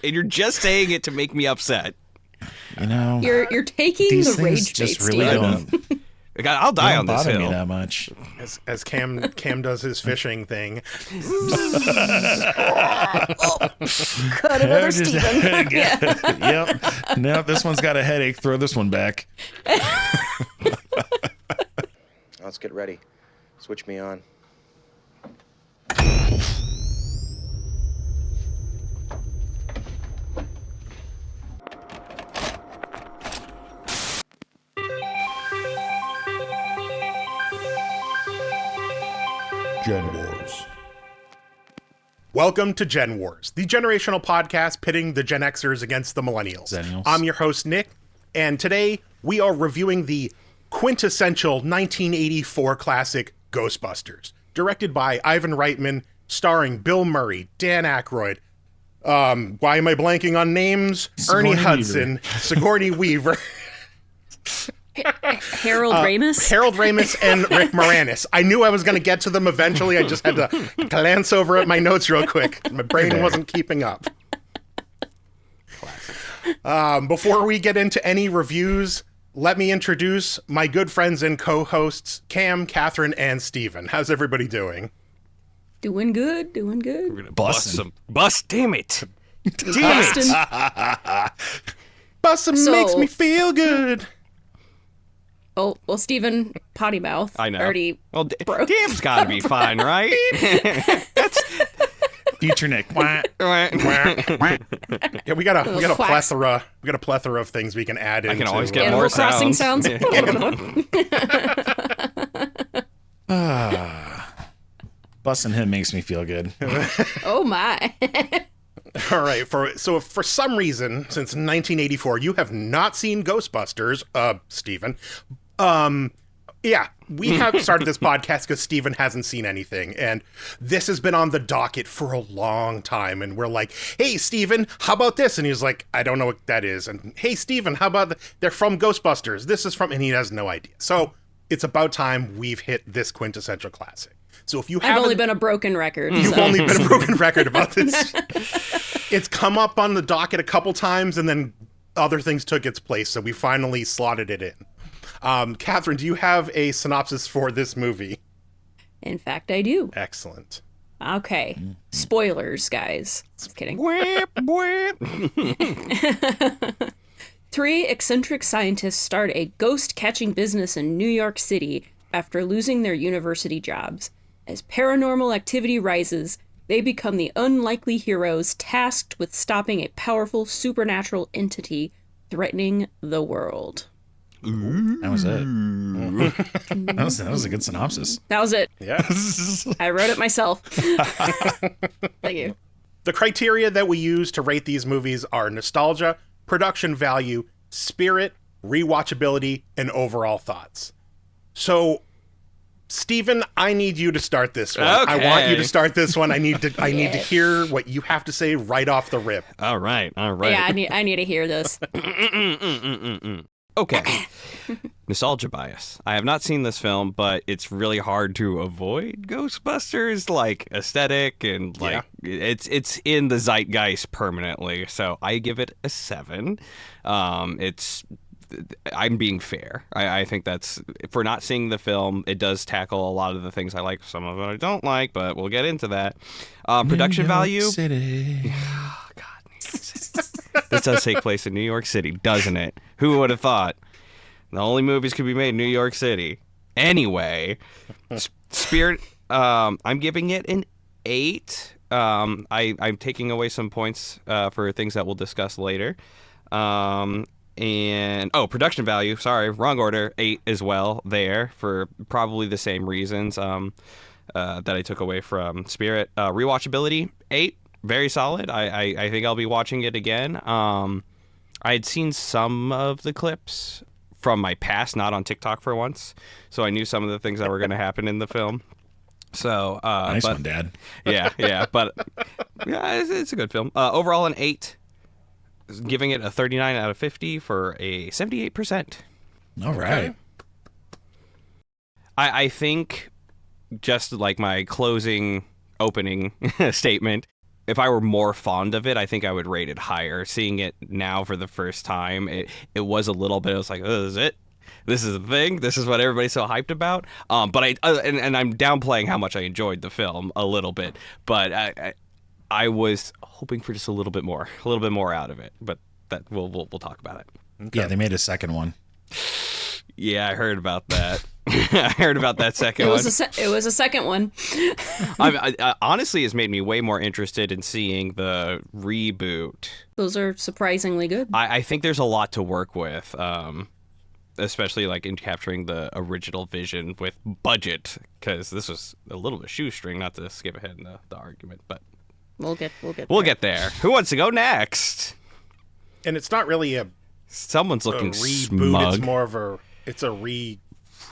And you're just saying it to make me upset. You know, you're taking these the things rage just bait, really Steven. don't. I'll die on this bother hill. me that much. As Cam does his fishing thing. Cut another Steven. Yep. No, this one's got a headache. Throw this one back. Let's get ready. Switch me on. Gen Wars. Welcome to Gen Wars, the generational podcast pitting the Gen Xers against the Millennials. Zennials. I'm your host, Nick, and today we are reviewing the quintessential 1984 classic Ghostbusters, directed by Ivan Reitman, starring Bill Murray, Dan Aykroyd, why am I blanking on names? Sigourney Ernie Hudson, Sigourney Weaver, Harold Ramis. Harold Ramis, and Rick Moranis. I knew I was going to get to them eventually. I just had to glance over at my notes real quick. My brain wasn't keeping up. Before we get into any reviews, let me introduce my good friends and co-hosts, Cam, Katherine, and Steven. How's everybody doing? Doing good, doing good. We're gonna bust some. Bust, damn it. Boston. Bussin' So- makes me feel good. Oh, well, Steven, potty mouth. I know. Already Well, broke. damn's gotta be fine, right? Future Nick. Wah. Yeah, we got a quack. plethora. We got a plethora of things we can add in. I can always get Animal more Crossing sounds. sounds. Busting him makes me feel good. Oh my. All right. So for some reason, since 1984, you have not seen Ghostbusters, Steven. Yeah, we have started this podcast because Steven hasn't seen anything, and this has been on the docket for a long time, and we're like, hey, Steven, how about this? And he's like, I don't know what that is. And hey, Steven, how about they're from Ghostbusters? This is from, and he has no idea. So it's about time we've hit this quintessential classic. So if you I've only been a broken record. You've so. only been a broken record about this. It's come up on the docket a couple times, and then other things took its place, so we finally slotted it in. Katherine, do you have a synopsis for this movie? In fact, I do. Excellent. Okay. Spoilers, guys. Just kidding. Whip, whip. 3 eccentric scientists start a ghost-catching business in New York City after losing their university jobs. As paranormal activity rises, they become the unlikely heroes tasked with stopping a powerful supernatural entity threatening the world. That was it. That was a good synopsis. That was it. Yeah. I wrote it myself. Thank you. The criteria that we use to rate these movies are nostalgia, production value, spirit, rewatchability, and overall thoughts. So, Steven, I need you to start this one. Okay. I want you to start this one. I need to hear what you have to say right off the rip. All right. Yeah, I need to hear this. Okay. Nostalgia bias. I have not seen this film, but it's really hard to avoid Ghostbusters, like aesthetic, and like it's in the zeitgeist permanently. So I give it a 7. I'm being fair. I think that's, for not seeing the film, it does tackle a lot of the things I like. Some of it I don't like, but we'll get into that. Production value. City. Oh, God. This does take place in New York City, doesn't it? Who would have thought? The only movies could be made in New York City. Anyway, Spirit, I'm giving it an 8. I'm taking away some points for things that we'll discuss later. And production value, sorry, wrong order, 8 as well there for probably the same reasons that I took away from Spirit. Rewatchability, 8, very solid. I think I'll be watching it again. I had seen some of the clips from my past, not on TikTok for once, so I knew some of the things that were going to happen in the film. So Nice one, Dad. yeah, but yeah, it's a good film. Overall, an 8. Giving it a 39 out of 50 for a 78%. All right. I think, just like my closing opening statement, if I were more fond of it, I think I would rate it higher. Seeing it now for the first time, it was a little bit. It was like, oh, is it? This is the thing. This is what everybody's so hyped about. But and I'm downplaying how much I enjoyed the film a little bit. But I was hoping for just a little bit more out of it. But that we'll talk about it. Okay. Yeah, they made a second one. Yeah, I heard about that. I heard about that second one. It was a second one. Honestly, it's made me way more interested in seeing the reboot. Those are surprisingly good. I think there's a lot to work with, especially like in capturing the original vision with budget, because this was a little bit shoestring. Not to skip ahead in the argument, but we'll get there. Who wants to go next? And it's not really someone's looking reboot. smug. It's more of a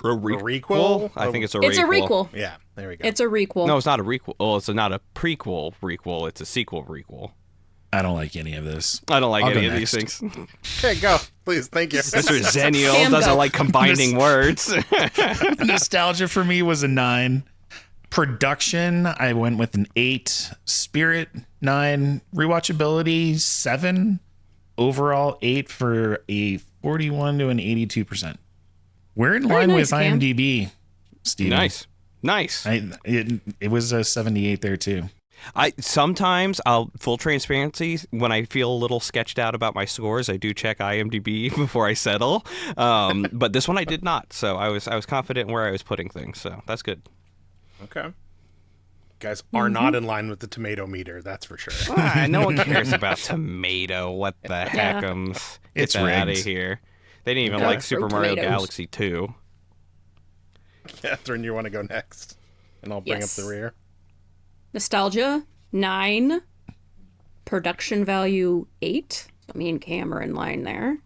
requel. I think it's a It's a requel. Yeah, there we go. It's a requel. No, it's not a requel. Oh, it's not a prequel requel. It's a sequel requel. I don't like any of this. I don't like I'll any go of these next. things. Okay, go. Please, thank you. Mr. Zennial Cam, doesn't go. like combining words. Nostalgia for me was a 9. Production, I went with an 8. Spirit, 9. Rewatchability, 7. Overall, 8 for a 41 to an 82%. We're in line nice, with Cam. IMDb, Steve. Nice. It was a 78 there too. Sometimes full transparency, when I feel a little sketched out about my scores, I do check IMDb before I settle. But this one I did not, so I was confident in where I was putting things. So that's good. Okay. Guys are not in line with the tomato meter, that's for sure. No one cares about tomato. What the heckums? It's Get that out of rigged. here. They didn't even Yeah. like Super Mario Tomatoes. Galaxy 2. Catherine, you want to go next? And I'll bring Yes. up the rear. Nostalgia, 9. Production value, 8. So me and Cam are in line there.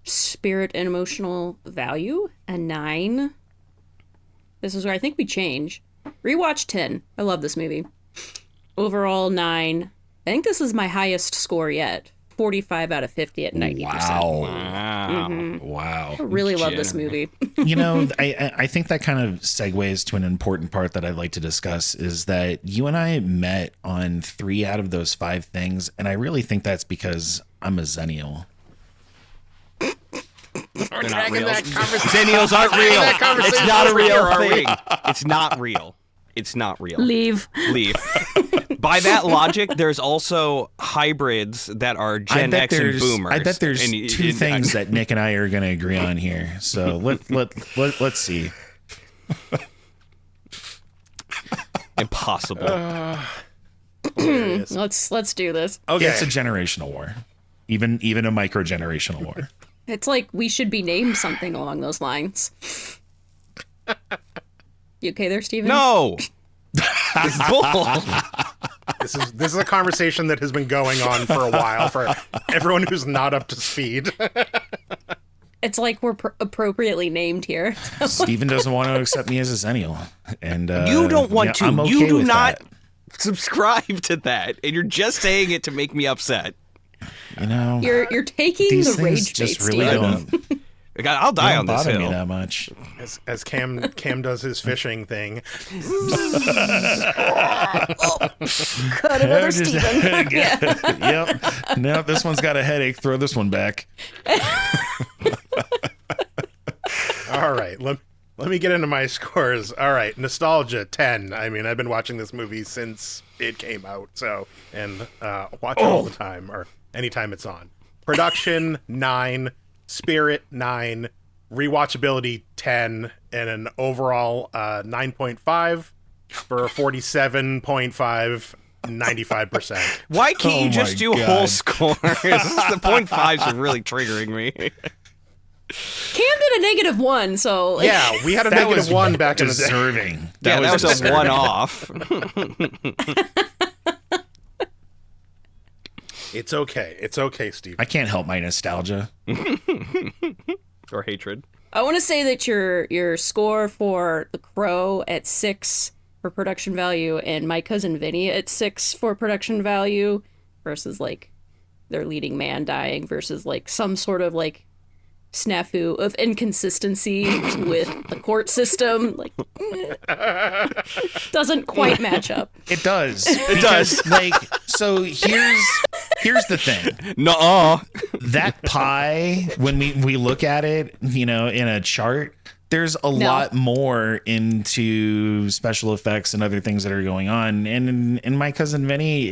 Spirit and emotional value, a 9. This is where I think we change. Rewatch, 10. I love this movie. Overall, 9. I think this is my highest score yet. 45 out of 50 at 90%. Wow. Wow. I really love this movie. You know, I think that kind of segues to an important part that I'd like to discuss is that you and I met on 3 out of those 5 things. And I really think that's because I'm a Zennial. They're not real. Zennials aren't real. It's not a real thing. It's not real. It's not real. Leave. By that logic, there's also hybrids that are Gen X and Boomers. I bet there's two things that Nick and I are going to agree on here. So let's see. Impossible. Let's do this. Okay. It's a generational war, even a micro generational war. It's like we should be named something along those lines. You okay there, Steven? No. It's bull. This is a conversation that has been going on for a while for everyone who's not up to speed. It's like we're appropriately named here. Steven doesn't want to accept me as a Zennial, and You don't want to. I'm okay You do with not that. subscribe to that, and you're just saying it to make me upset. You know, You're taking these the things rage just bait, really Steven. don't. I'll die on Don't this bother me hill. that much. As Cam does his fishing thing. Cut another Steven. Yep. No, this one's got a headache. Throw this one back. All right, let me get into my scores. All right, nostalgia 10. I mean, I've been watching this movie since it came out, and watch it all the time or anytime it's on. Production 9, Spirit 9, rewatchability 10, and an overall 9.5 for a 47.5. 95%. Why can't Oh you just my do God. whole scores? The 0.5s are really triggering me. Cam did a -1, so like, Yeah, we had a -1 back in the day. Deserving. That was a deserving. one-off. It's okay. It's okay, Steve. I can't help my nostalgia. Or hatred. I want to say that your score for The Crow at 6 for production value and My Cousin Vinny at 6 for production value versus like their leading man dying versus like some sort of like snafu of inconsistency with the court system like doesn't quite match up. It does. It does. Like, So here's the thing. Nuh-uh. That pie, when we look at it, in a chart, there's a lot more into special effects and other things that are going on. And in My Cousin Vinny,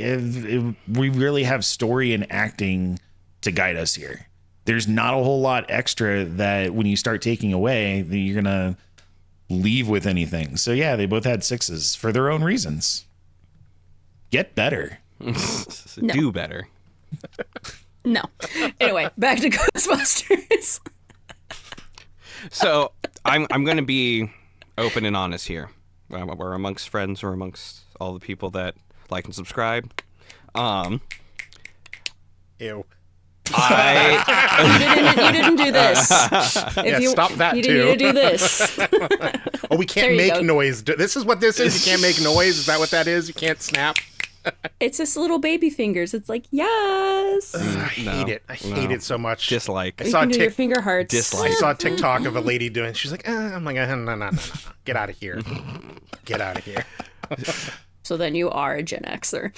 we really have story and acting to guide us here. There's not a whole lot extra that when you start taking away, that you're going to leave with anything. So yeah, they both had 6s for their own reasons. Get better. Do better. No. Anyway, back to Ghostbusters. So I'm going to be open and honest here. We're amongst friends. We're amongst all the people that like and subscribe. Ew. You didn't do this. Stop that you too. You need to do this. Oh, we can't There you make go. noise. This is what this is. You can't make noise. Is that what that is? You can't snap. It's just little baby fingers. It's like, yes. I hate it. I hate it so much. Dislike. I You saw can a do your finger hearts. Dislike. I saw a TikTok of a lady doing. She's like, I'm like, no. Get out of here. Get out of here. So then you are a Gen Xer.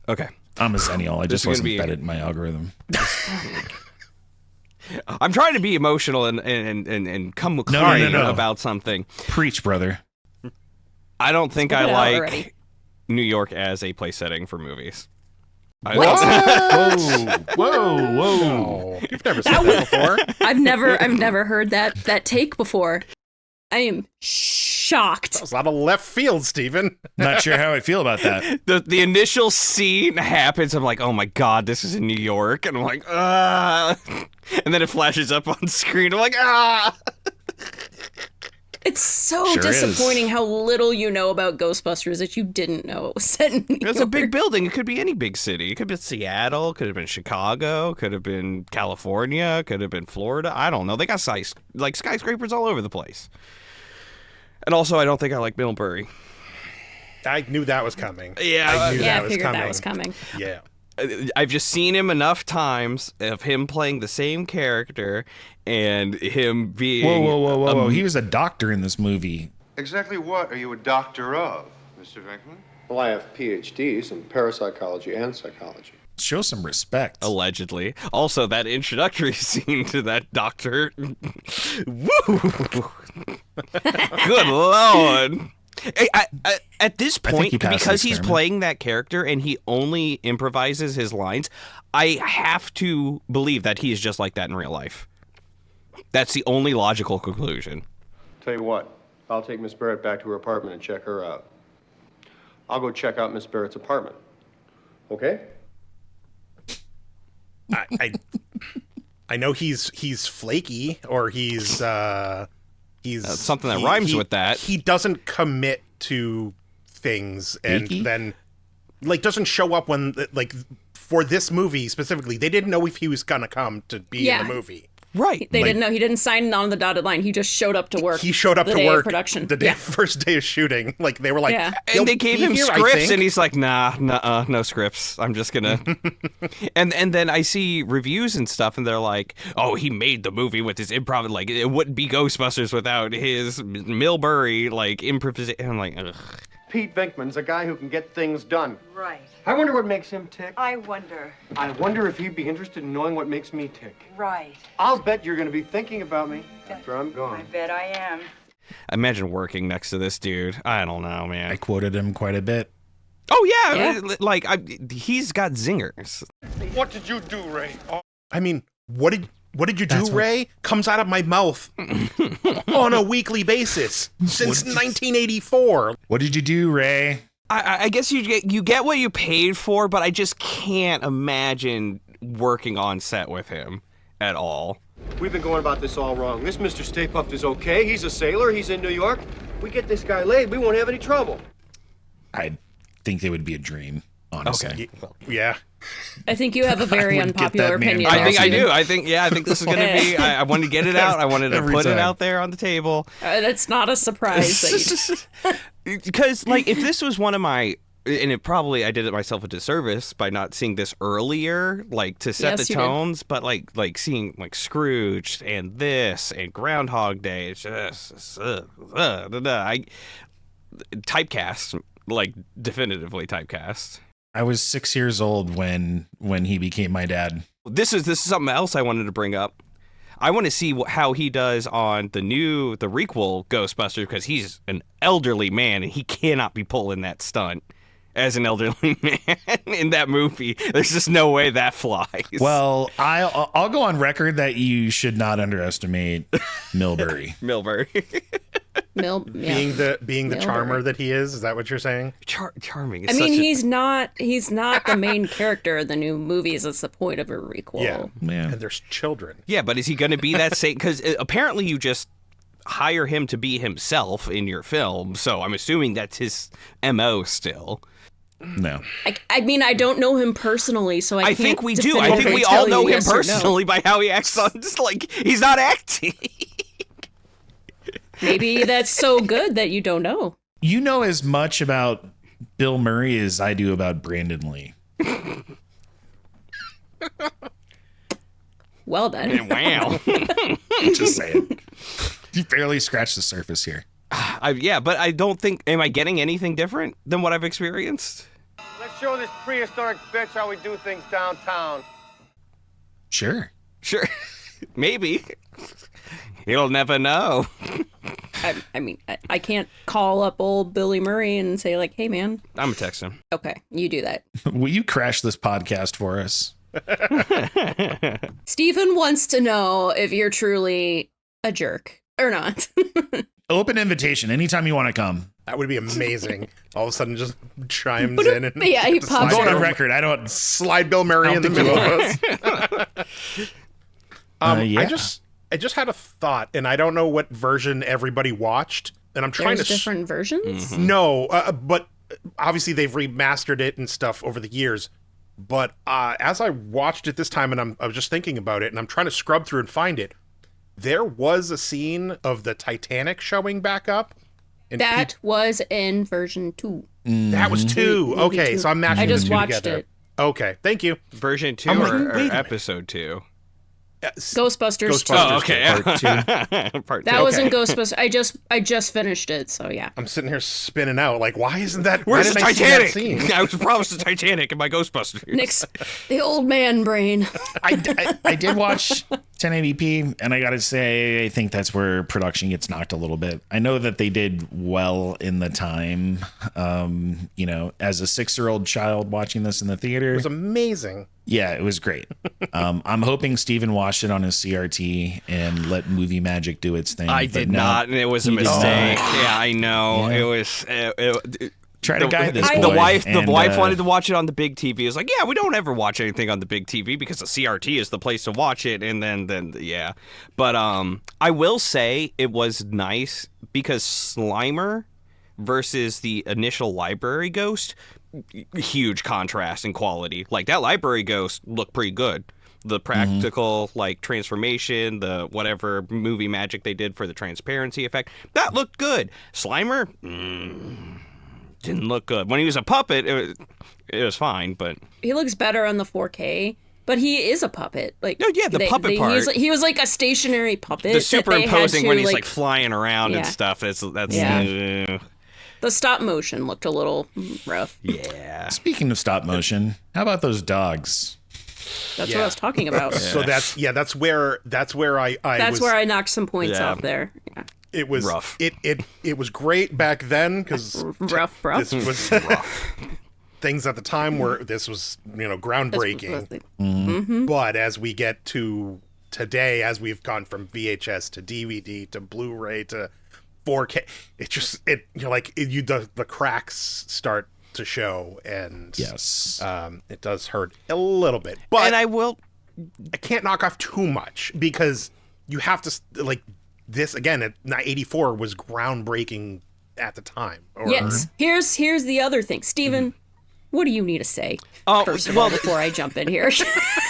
Okay. I'm a Zennial. I This just is gonna wasn't be- fed it in my algorithm. I'm trying to be emotional and come clean no. about something. Preach, brother. I don't think I Spit it out like already. New York as a place setting for movies. Whoa. You've never said that before. I've never heard that take before. I am shocked. That was out of left field, Steven. Not sure how I feel about that. The initial scene happens. I'm like, oh my god, this is in New York, and I'm like, ah, and then it flashes up on screen. I'm like, ah. It's so Sure disappointing how little you know about Ghostbusters that you didn't know it was set in New It's York. a big building. It could be any big city. It could be Seattle. Could have been Chicago. Could have been California. Could have been Florida. I don't know. They got skyscrapers all over the place. And also, I don't think I like Bill Murray. I knew that was coming. Yeah, I knew Yeah, I that was figured coming. that was coming. Yeah. I've just seen him enough times of him playing the same character and him being. Whoa. He was a doctor in this movie. Exactly what are you a doctor of, Mr. Venkman? Well, I have PhDs in parapsychology and psychology. Show some respect. Allegedly. Also, that introductory scene to that doctor. Woo! Good lord. At this point, he passed because the he's experiment. playing that character and he only improvises his lines, I have to believe that he is just like that in real life. That's the only logical conclusion. Tell you what, I'll take Miss Barrett back to her apartment and check her out. I'll go check out Miss Barrett's apartment. Okay? I know he's flaky or he's Something that rhymes with that. He doesn't commit to things and Flaky? then doesn't show up when for this movie specifically. They didn't know if he was gonna come to be Yeah. in the movie. Right. They didn't know. He didn't sign on the dotted line. He just showed up to work. He showed up the to day of work production. the day, first day of shooting. They were like, Yeah. "He'll And they gave be him here, I scripts, think." and he's like, nah, no scripts. I'm just gonna. and then I see reviews and stuff, and they're like, oh, he made the movie with his improv. Like, it wouldn't be Ghostbusters without his Milbury improvisation. I'm like, ugh. Pete Venkman's a guy who can get things done. Right. I wonder what makes him tick. I wonder. I wonder if he'd be interested in knowing what makes me tick. Right. I'll bet you're going to be thinking about me after I'm I gone. bet I am. Imagine working next to this dude. I don't know, I man. quoted him quite a bit. Oh yeah, Yeah. He's got zingers. What did you do, Ray? I mean, what did you do, That's what- Ray? Comes out of my mouth on a weekly basis since 1984. What did you do, Ray? I guess you get what you paid for, but I just can't imagine working on set with him at all. We've been going about this all wrong. This Mr. Stay Puft is okay. He's a sailor. He's in New York. We get this guy laid, we won't have any trouble. I think they would be a dream, honestly. Okay. Yeah. I think you have a very wouldn't get unpopular that man opinion. I there, think I Steven. do. I think this is going to be. I wanted to get it out. I wanted to Every put it time. out there on the table. It's not a surprise that you Because if this was one of my, and it probably I did it myself a disservice by not seeing this earlier, to set Yes, the you did. tones. But seeing Scrooge and this and Groundhog Day, it's just typecast like definitively typecast. I was 6 years old when he became my dad. This is something else I wanted to bring up. I want to see how he does on the requel Ghostbusters, because he's an elderly man and he cannot be pulling that stunt as an elderly man in that movie. There's just no way that flies. Well, I'll go on record that you should not underestimate Milbury. Milbury. Being the charmer that he is that what you're saying? Charming. I mean, he's not the main character in the new movies. It's the point of a requel. Yeah, Man. and there's children. Yeah, but is he going to be that same? Because apparently you just hire him to be himself in your film, so I'm assuming that's his MO still. No. I mean, I don't know him personally, so I can't think we do. I think we all know him personally by how he acts on. Just like he's not acting. Maybe that's so good that you don't know. You know as much about Bill Murray as I do about Brandon Lee. Well then. Wow. Just saying. You barely scratched the surface here. Yeah, but I don't think. Am I getting anything different than what I've experienced? Let's show this prehistoric bitch how we do things downtown. Sure. Maybe. You'll never know. I mean, I can't call up old Billy Murray and say, like, hey, man. I'm going to text him. Okay, you do that. Will you crash this podcast for us? Stephen wants to know if you're truly a jerk or not. Open invitation anytime you want to come. That would be amazing. All of a sudden, just chimes in and Yeah, he pops I'm going in. on record. I don't. slide Bill Murray in the think middle you of us. Yeah. I just had a thought, and I don't know what version everybody watched, and I'm trying There's to different versions? No, but obviously they've remastered it and stuff over the years. But as I watched it this time, and I was just thinking about it, and I'm trying to scrub through and find it, there was a scene of the Titanic showing back up. And That was in version 2. that was 2. Movie Okay, 2. so I'm matching I just the two watched together. it. Okay, thank you. Version 2 I'm like, or wait a minute. episode 2? Ghostbusters 2. Ghostbusters Oh, okay. Part 2. Part 2. That was in Ghostbusters. I just finished it, so yeah. I'm sitting here spinning out. Like, why isn't that? Where's why the didn't I see that Titanic? scene? I was promised the Titanic in my Ghostbusters. Nick's the old man brain. I did watch 1080p, and I gotta say, I think that's where production gets knocked a little bit. I know that they did well in the time. You know, as a 6-year-old child watching this in the theater, It was amazing. yeah, it was great. I'm hoping Steven watched it on his CRT and let movie magic do its thing. I but did no, not, and it was a he did mistake. not. Yeah, I know. Yeah. It was. Try to guide this The boy, wife and, wanted to watch it on the big TV. It was like, yeah, we don't ever watch anything on the big TV because the CRT is the place to watch it. And then yeah. But I will say it was nice because Slimer versus the initial library ghost, huge contrast in quality. Like that library ghost looked pretty good. The practical like transformation, the whatever movie magic they did for the transparency effect, that looked good. Slimer, didn't look good. When he was a puppet, it was fine, but He looks better on the 4K, but he is a puppet. Like, no, yeah, the puppet part. He was like a stationary puppet. the that they had superimposing to, when he's like flying around and Yeah. stuff. That's Yeah. The stop motion looked a little rough. yeah. Speaking of stop motion, how about those dogs? That's what I was talking about. So that's where I That's was, where I knocked some points Yeah. off there. Yeah. it was Rough. It was great back then because Rough. this was things at the time where this was groundbreaking. But as we get to today, as we've gone from VHS to DVD to Blu-ray to 4K, the cracks start to show, and Yes. it does hurt a little bit. But And I can't knock off too much because you have to like this again. At 84 was groundbreaking at the time. Yes. Here's the other thing, Steven. What do you need to say? Oh, First of all, before I jump in here,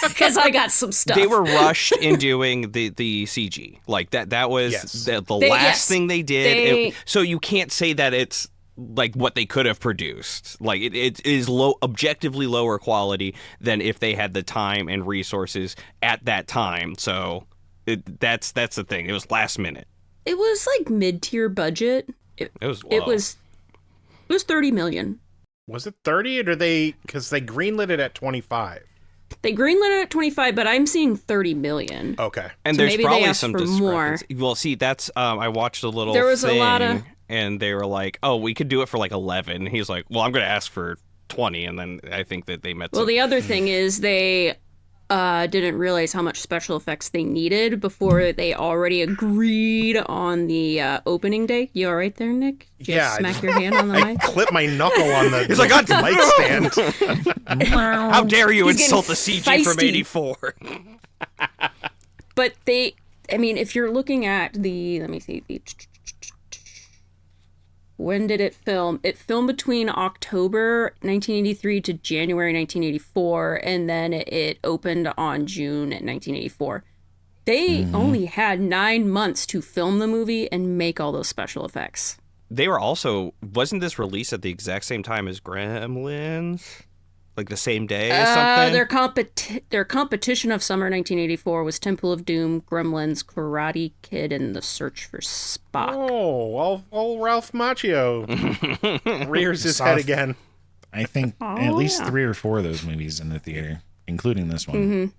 because I got some stuff. They were rushed in doing the CG. Like that was Yes. the last yes. thing they did. They- So you can't say that it's like what they could have produced. Like it is objectively lower quality than if they had the time and resources at that time. So that's the thing. It was last minute. It was like mid-tier budget. It was It low. was It was 30 million. Was it 30 or did they, because they greenlit it at 25? They greenlit it at 25, but I'm seeing 30 million. Okay. And So there's maybe they probably asked some for more. discrepancy. Well, see, that's I watched a little There was thing, a lot of- and they were like, "Oh, we could do it for like 11." He's like, "Well, I'm going to ask for 20," and then I think that they met. Well, some... the other thing is they didn't realize how much special effects they needed before they already agreed on the opening day. You all right there, Nick? Did you Yeah, smack your hand on the I mic? clipped my knuckle on the, He's like, "God, mic stand. How dare you He's getting insult the CG from feisty. '84?" But I mean, if you're looking at let me see, when did it film? It filmed between October 1983 to January 1984, and then it opened on June 1984. They only had 9 months to film the movie and make all those special effects. They were also wasn't this released at the exact same time as Gremlins? Like the same day or something? Their competition of summer 1984 was Temple of Doom, Gremlins, Karate Kid, and The Search for Spock. Oh, old Ralph Macchio rears his Saw head it. again. I think at least 3 or 4 of those movies in the theater, including this one.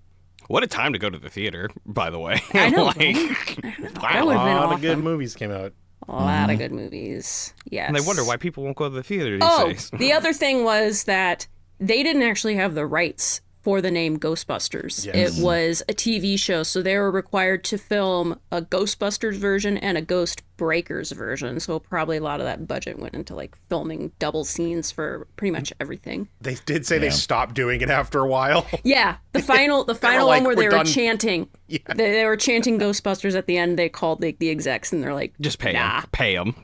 What a time to go to the theater, by the way. I know, Like, That A would have been lot awesome. of good movies came out. A lot of good movies. Yes. and I wonder why people won't go to the theater these Oh, days. the other thing was that they didn't actually have the rights for the name Ghostbusters. Yes. It was a TV show, so they were required to film a Ghostbusters version and a Ghost Breakers version. So probably a lot of that budget went into like filming double scenes for pretty much everything. They did say they stopped doing it after a while. Yeah, the final like, one where "We're they were done." chanting. Yeah. They were chanting Ghostbusters at the end. They called the execs and they're like, Just pay nah, them. Pay them.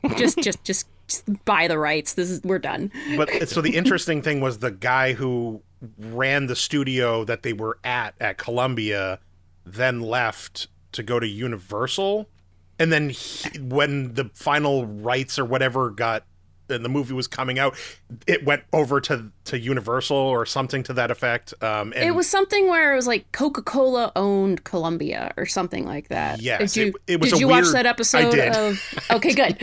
just buy the rights. We're done. But so the interesting thing was the guy who ran the studio that they were at Columbia then left to go to Universal. And then when the final rights or whatever got, and the movie was coming out, it went over to Universal or something to that effect. And It was something where it was like Coca-Cola owned Columbia or something like that. Yes, Did you, it was did a you watch weird- that episode I did. of Okay, good.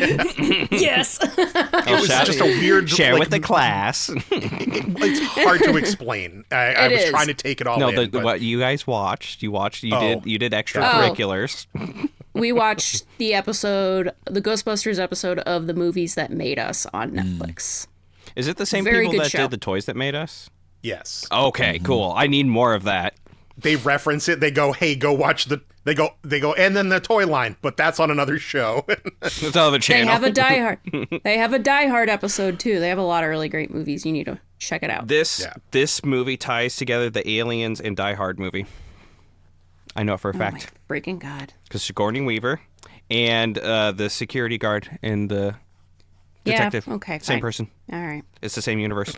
Yes. it was just a weird Share like, with the class. It's hard to explain. I It was is. trying to take it all No, in. but what you guys watched. You Oh. did extracurriculars. We watched the Ghostbusters episode of The Movies That Made Us on Netflix. Is it the same Very people good that show. did the toys that made us? yes. Okay, cool. I need more of that. They reference it. They go, "Hey, go watch the." They go, and then the toy line, but that's on another show. It's on the They channel. have a Die Hard. They have a Die Hard episode too. They have a lot of really great movies. You need to check it out. This movie ties together the Aliens and Die Hard movie. I know it for a Oh my fact freaking God. because Sigourney Weaver and the security guard and the detective, Yeah, okay, same fine. person. All right. It's the same universe.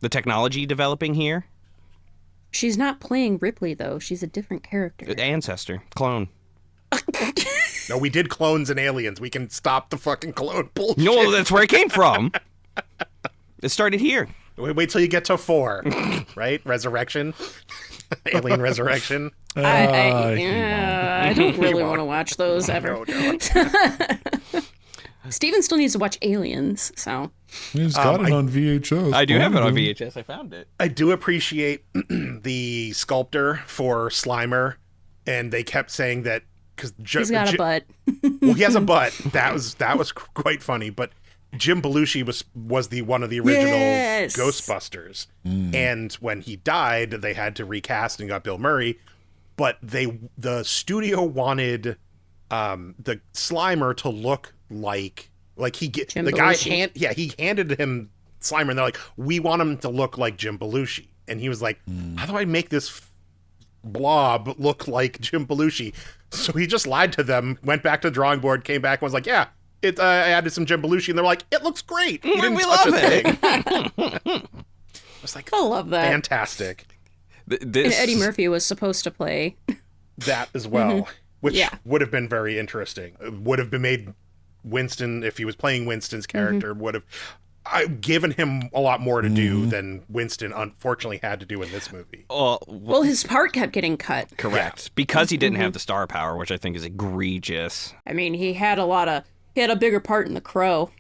The technology developing here, She's not playing Ripley though. She's a different character. ancestor, clone. No, we did clones and aliens. We can stop the fucking clone bullshit. No, that's where it came from. It started here. Wait till you get to 4, right? Resurrection, Alien Resurrection. I don't really want to watch those ever. No. Steven still needs to watch Aliens, so He's got it on VHS. I do have it on VHS. I found it. I do appreciate the sculptor for Slimer, and they kept saying that because he's got a butt. Well, he has a butt. That was quite funny. But Jim Belushi was one of the original Yes. Ghostbusters, and when he died, they had to recast and got Bill Murray. But the studio wanted the Slimer to look like Jim the guy Belushi. he handed him Slimer, and they're like, we want him to look like Jim Belushi, and he was like, how do I make this blob look like Jim Belushi? So he just lied to them, went back to the drawing board, came back and was like, yeah, I added some Jim Belushi, and they're like, it looks great. You didn't we touch love a it. thing. I was like, I love that. fantastic. And Eddie Murphy was supposed to play. That as well, which Yeah. would have been very interesting. It would have been made Winston, if he was playing Winston's character, would have given him a lot more to do than Winston unfortunately had to do in this movie. Well, his part kept getting cut. Correct. Because he didn't have the star power, which I think is egregious. I mean, he had a bigger part in The Crow.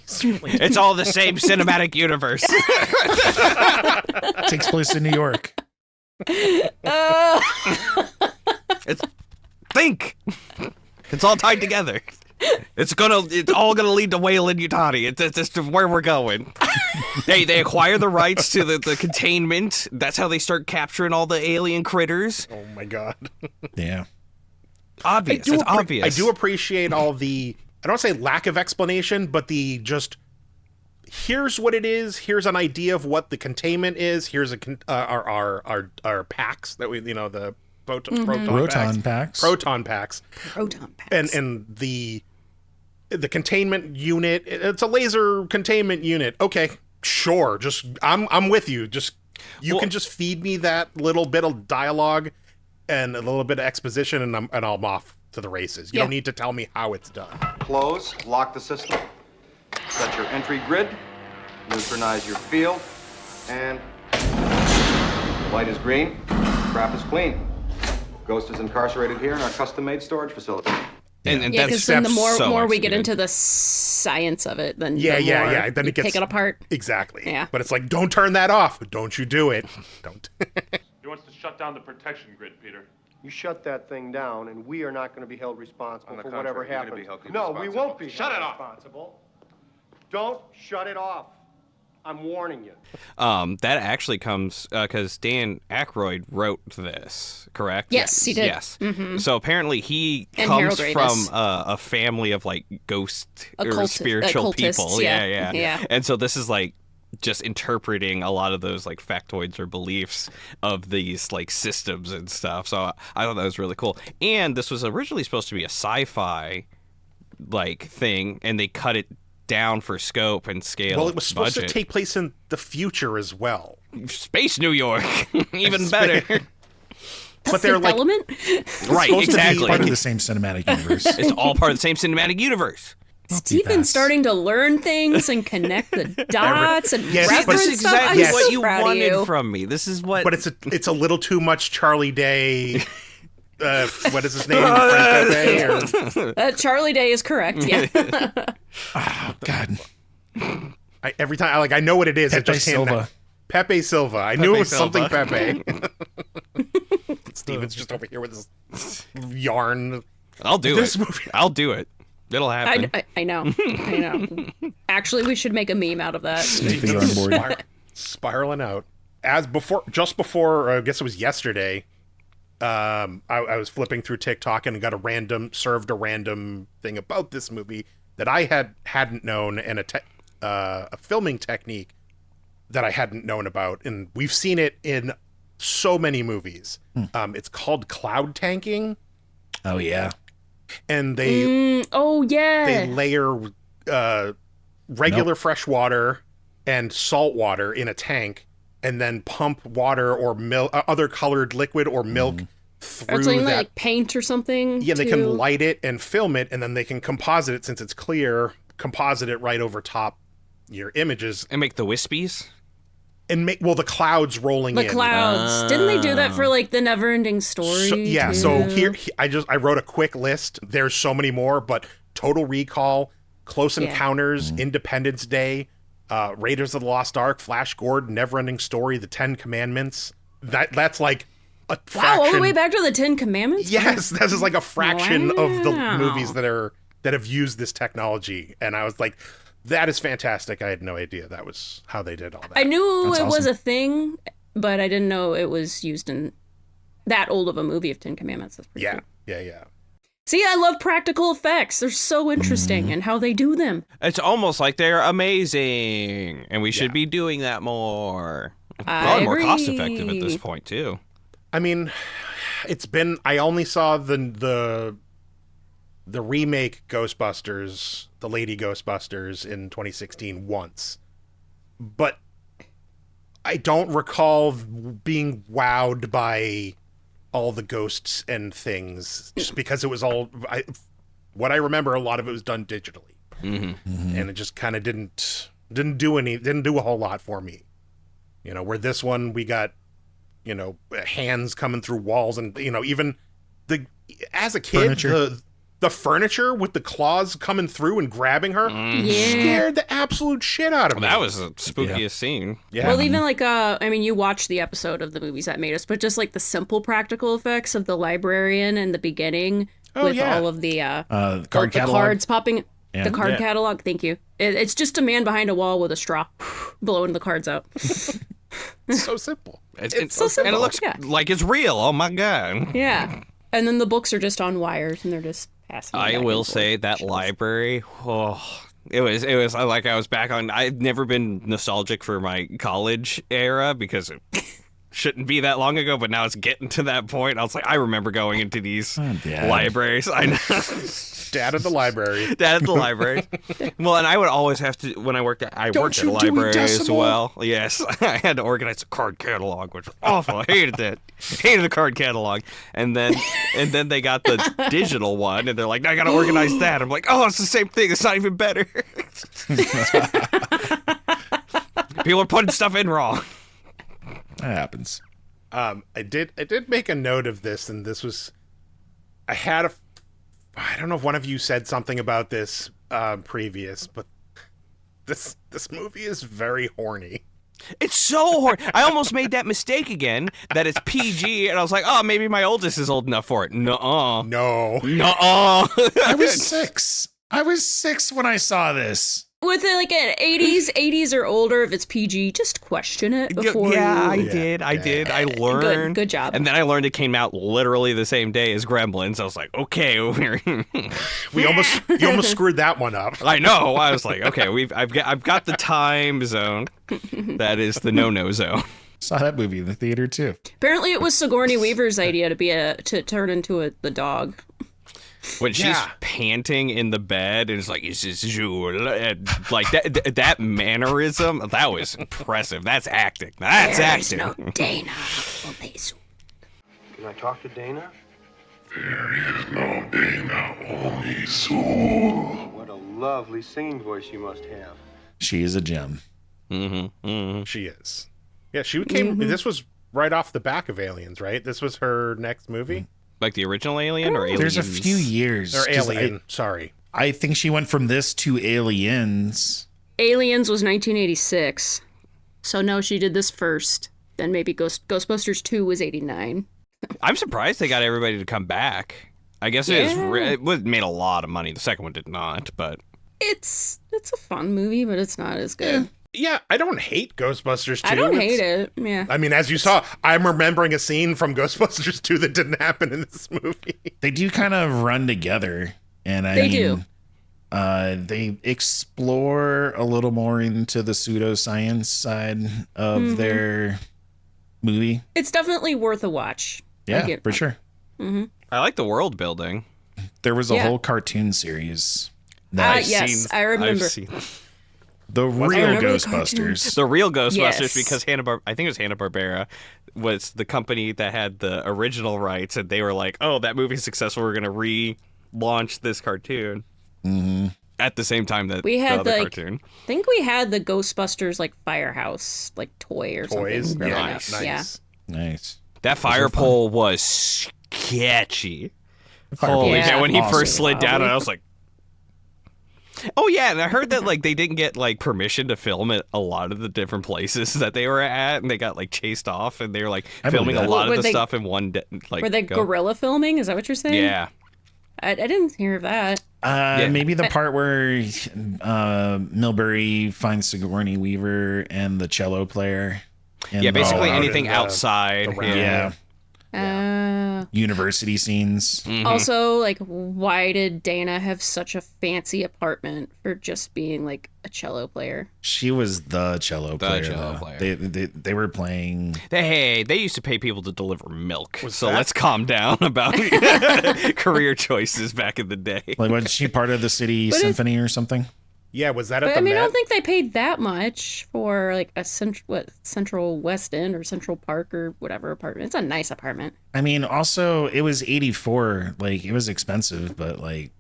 It's all the same cinematic universe. Takes place in New York. It's think. It's all tied together. It's all gonna lead to Wayland Yutani. It's just where we're going. They acquire the rights to the containment. That's how they start capturing all the alien critters. Oh my god. Yeah. Obvious. It's obvious. I do appreciate all the, I don't say lack of explanation, but the just, here's what it is. Here's an idea of what the containment is. Here's our packs that we, the proton packs. Proton packs. And the containment unit. It's a laser containment unit. Okay, sure. Just I'm with you. Just can just feed me that little bit of dialogue and a little bit of exposition, and I'm off to the races. You don't need to tell me how it's done. Close, lock the system. Set your entry grid, neutralize your field, and light is green, crap is clean. Ghost is incarcerated here in our custom-made storage facility. And because then the more we get into the science of it, then then it gets, take it apart. Exactly. Yeah. But it's like, don't turn that off. Don't you do it. Don't. He wants to shut down the protection grid, Peter. You shut that thing down, and we are not going to be held responsible for whatever contrary, you're gonna happens. be held No, we responsible. won't be Shut held it off. responsible. Don't shut it off. I'm warning you. That actually comes because Dan Aykroyd wrote this, correct? Yes, he did. Yes. So apparently he And comes Harold from Ramis. A family of like ghost or Occult- spiritual occultists, people. yeah. And so this is like just interpreting a lot of those like factoids or beliefs of these like systems and stuff. So I thought that was really cool. And this was originally supposed to be a sci-fi like thing, and they cut it down for scope and scale. Well, it was supposed budget. to take place in the future as well. Space New York, even better. But they're like, Element? Right, supposed to be exactly. Part of the same cinematic universe. It's all part of the same cinematic universe. Stephen's starting to learn things and connect the dots and Yes, but reference this is stuff. exactly I'm what so you proud of wanted you. from me. This is what. but it's a little too much Charlie Day. What is his name? Frank Pepe, or Charlie Day is correct. Yeah. Oh, God. every time I know what it is. It Pepe just came Silva. out. Pepe Silva. I knew it was Silva. something Pepe. Steven's just over here with his yarn. I'll do This it. movie- I'll do it. It'll happen. I know. I know. Actually, we should make a meme out of that. Snake the yarn board. Spiraling out. Just before, I guess it was yesterday, I was flipping through TikTok and got served a random thing about this movie that I hadn't known, and a filming technique that I hadn't known about, and we've seen it in so many movies. It's called cloud tanking, Oh, yeah. and they Oh yeah. they layer regular fresh water and salt water in a tank, and then pump water or milk, other colored liquid or milk through Or something that. like paint or something. Yeah, they too. can light it and film it, and then they can composite it since it's clear. Composite it right over top your images And make the wispies. and make the clouds rolling The in. clouds. Didn't they do that for like the Neverending Story? So, yeah, too? so here I wrote a quick list. There's so many more, but Total Recall, Close Encounters, Independence Day, Raiders of the Lost Ark, Flash Gordon, Neverending Story, The Ten Commandments. That's like a fraction. Wow, all the way back to the Ten Commandments. Yes, this is like a fraction of the Wow. movies that have used this technology, and I was like, that is fantastic. I had no idea that was how they did all that. I knew That's it was awesome. a thing, but I didn't know it was used in that old of a movie of Ten Commandments. That's pretty cool. Yeah. See, I love practical effects. They're so interesting and how they do them. It's almost like they're amazing, and we should be doing that more. Probably more cost effective at this point too. I mean, I only saw the remake Ghostbusters, the Lady Ghostbusters in 2016 once. But I don't recall being wowed by all the ghosts and things, just because it was what I remember, a lot of it was done digitally. And it just kind of didn't do a whole lot for me. Where this one, we got, hands coming through walls, and, even as a kid, Furniture. the furniture with the claws coming through and grabbing her scared the absolute shit out of me. That was the spookiest scene. Yeah. Well, even like, I mean, you watched the episode of the movies that made us, but just like the simple practical effects of the librarian in the beginning with all of the card the catalog. cards popping, the card Yeah. catalog. Thank you. It's just a man behind a wall with a straw blowing the cards out. It's so simple. It's so simple, and it looks yeah. like it's real. Oh my god. Yeah. And then the books are just on wires and they're just passing. I back will and say forth. that library. Oh, it was like I was back on. I've never been nostalgic for my college era because it shouldn't be that long ago. But now it's getting to that point. I was like, I remember going into these libraries. I know. Dad at the library. Dad at the library. Well, and I would always have to when I worked at a library as well. Yes, I had to organize a card catalog, which was awful. I hated that. Hated the card catalog. And then they got the digital one, and they're like, I got to organize that. I'm like, oh, it's the same thing. It's not even better. People are putting stuff in wrong. That happens. I did make a note of this, and this was, I don't know if one of you said something about this previous, but this movie is very horny. It's so hard. I almost made that mistake again, that it's PG, and I was like, oh, maybe my oldest is old enough for it. Nuh-uh. No. Nuh-uh. I was 6. I was 6 when I saw this. With like an 80s or older, if it's PG, just question it before. Yeah, you... I did. I learned. Good job. And then I learned it came out literally the same day as Gremlins. I was like, okay, You almost screwed that one up. I know. I was like, okay, I've got the time zone. That is the no zone. Saw that movie in the theater too. Apparently, it was Sigourney Weaver's idea to turn into the dog. When she's panting in the bed and it's like, is this Jules? Like that mannerism, that was impressive. That's acting. That's acting. No Dana. Can I talk to Dana? There is no Dana, only Soul. What a lovely singing voice you must have. She is a gem. She is. Yeah, she came. This was right off the back of Aliens, right? This was her next movie. Like the original Alien or Aliens? There's a few years. Or Alien. Sorry. I think she went from this to Aliens. Aliens was 1986. So no, she did this first. Then maybe Ghostbusters 2 was 89. I'm surprised they got everybody to come back. I guess it made a lot of money. The second one did not, but It's a fun movie, but it's not as good. Yeah, I don't hate Ghostbusters 2. I don't hate it. Yeah. I mean, as you saw, I'm remembering a scene from Ghostbusters 2 that didn't happen in this movie. They do kind of run together, and They do. They explore a little more into the pseudoscience side of their movie. It's definitely worth a watch. Yeah, for sure. I like the world building. There was a whole cartoon series. Yes, I remember. I've seen The real remember the Ghostbusters. the real Ghostbusters Yes. because I think it was Hanna-Barbera was the company that had the original rights, and they were like, oh, that movie's successful, we're going to relaunch this cartoon. At the same time that We had the other like, cartoon. I think we had the Ghostbusters like firehouse like toy or Toys. something. Yeah, Nice. nice. Yeah. Nice. That fire pole was sketchy. Fire Holy pole is cow, when he awesome. first slid down, and I was like, oh yeah, and I heard that like they didn't get like permission to film at a lot of the different places that they were at, and they got like chased off, and they were like I filming a believe that. lot Were of the they- stuff in one day. Like, Were they guerrilla filming? Is that what you're saying? Yeah. I didn't hear that. Maybe the part where Milbury finds Sigourney Weaver and the cello player. And Yeah, basically out anything in the- outside. the round. Yeah. Uh, University scenes. Also, like, why did Dana have such a fancy apartment for just being like a cello player? She was the cello player. cello though. player. They were playing. Hey, they used to pay people to deliver milk, so that- let's calm down about career choices back in the day. Like, was she part of the city symphony or something? Yeah, was that at But the I mean, I Met? don't think they paid that much for like a Central West End or Central Park or whatever apartment. It's a nice apartment. I mean, also it was 84. Like, it was expensive, but like,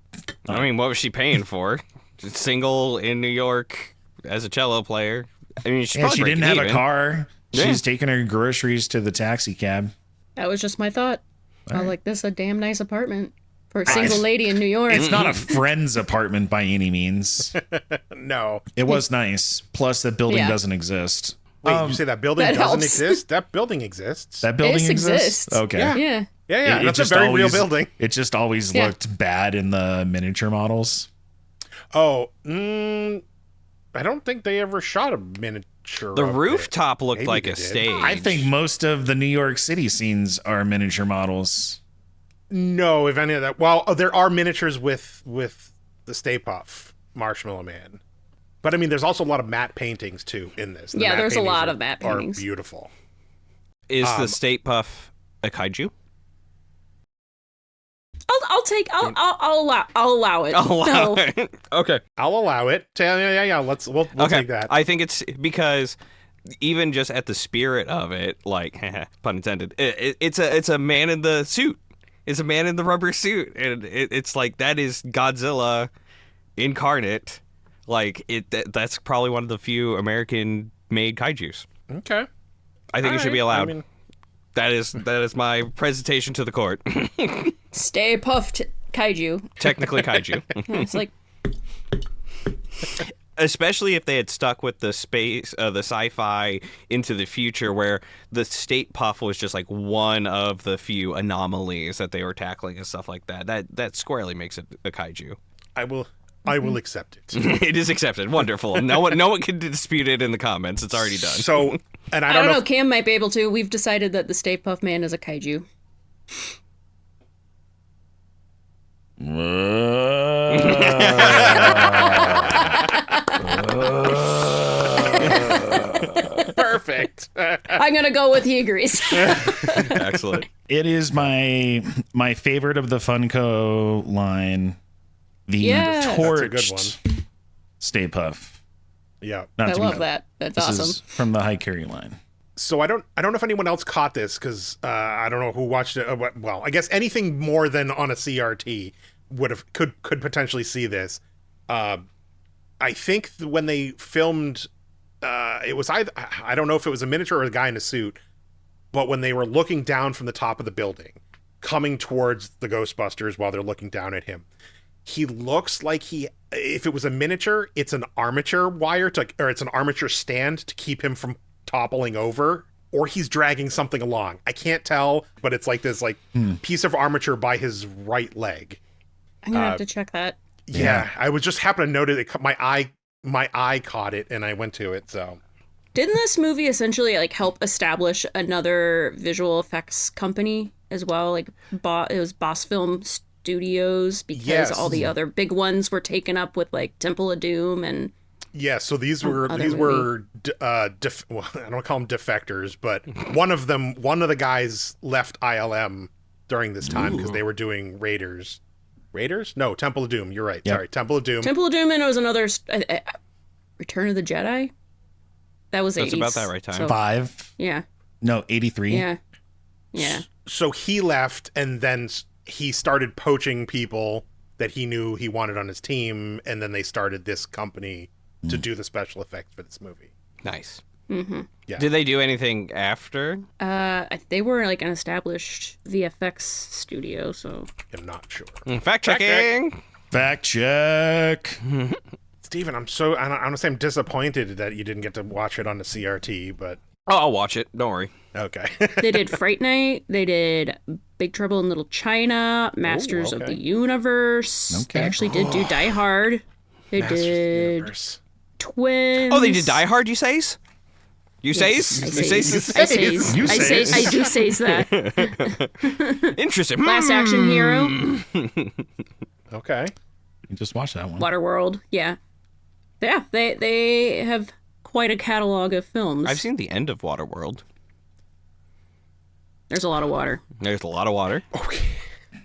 I mean, what was she paying for? Single in New York as a cello player. I mean, yeah, she didn't have a car. Yeah. She's taking her groceries to the taxi cab. That was just my thought. I was like, this is a damn nice apartment. For a single lady in New York. It's not a friend's apartment by any means. No. It was nice. Plus, that building doesn't exist. Wait, you say that building that doesn't helps. exist? That building exists. That building It exists? exists. Okay. Yeah. Yeah. That's a very real building. It just always looked bad in the miniature models. Oh, I don't think they ever shot a miniature. The of rooftop it. looked Maybe like they a did. stage. I think most of the New York City scenes are miniature models. No, if any of that. Well, there are miniatures with the Stay Puft Marshmallow Man. But I mean, there's also a lot of matte paintings too in this. The Yeah, matte there's a paintings lot of matte paintings. Are beautiful. Is the State Puff a kaiju? I'll allow it. No. Okay. I'll allow it. Yeah. We'll take that. I think it's because even just at the spirit of it, like pun intended, it's a man in the suit. It's a man in the rubber suit, and it's like that is Godzilla incarnate. Like that's probably one of the few American-made kaijus. Okay. I think it should be allowed. I mean, that is my presentation to the court. Stay Puft kaiju. Technically kaiju. It's like Especially if they had stuck with the space, the sci-fi into the future, where the State Puff was just like one of the few anomalies that they were tackling and stuff like that. That squarely makes it a kaiju. I will accept it. It is accepted. Wonderful. No one can dispute it in the comments. It's already done. So, and I I don't don't know. know. Cam might be able to. We've decided that the Stay Puft Man is a kaiju. Perfect. I'm gonna go with he agrees. Excellent. It is my favorite of the Funko line. The Yeah. torched That's a good one. Stay Puff. Yeah. Not I to love be- that. That's This awesome. is from the High Carry line. So I don't know if anyone else caught this because I don't know who watched it. Well, I guess anything more than on a CRT could potentially see this. I think when they filmed, it was either, I don't know if it was a miniature or a guy in a suit, but when they were looking down from the top of the building, coming towards the Ghostbusters while they're looking down at him, he looks like if it was a miniature, it's an armature wire or it's an armature stand to keep him from toppling over, or he's dragging something along. I can't tell, but it's like this piece of armature by his right leg. I'm gonna have to check that. Yeah, I was just happened to notice it. My eye caught it, and I went to it. So, Didn't this movie essentially like help establish another visual effects company as well? Like, it was Boss Film Studios because Yes. all the other big ones were taken up with like Temple of Doom and. yeah. So these were other well, I don't call them defectors, but one of the guys left ILM during this time because they were doing Raiders. No, Temple of Doom. You're right. Yep. Sorry, Temple of Doom. Temple of Doom, and it was another Return of the Jedi. That was That's 80s. about that right time. So, 5? yeah, No, 83. yeah. So he left, and then he started poaching people that he knew he wanted on his team, and then they started this company to do the special effects for this movie. Nice. Mm-hmm. Yeah. Did they do anything after? They were like an established VFX studio, so I'm not sure. Fact checking. Fact check. Steven, I don't want to say I'm disappointed that you didn't get to watch it on the CRT, but Oh, I'll watch it. Don't worry. okay. they did Fright Night, they did Big Trouble in Little China, Masters of okay. the Universe. Okay. They actually did do Die Hard. They Masters of the did Universe. Twins. Oh, they did Die Hard, you says? You says? I You says. says? I says. You I say. says. I do says that. Interesting. Last Action Hero, Okay. You just watch that one. Waterworld. Yeah. They have quite a catalog of films. I've seen the end of Waterworld. There's a lot of water. There's a lot of water. Okay.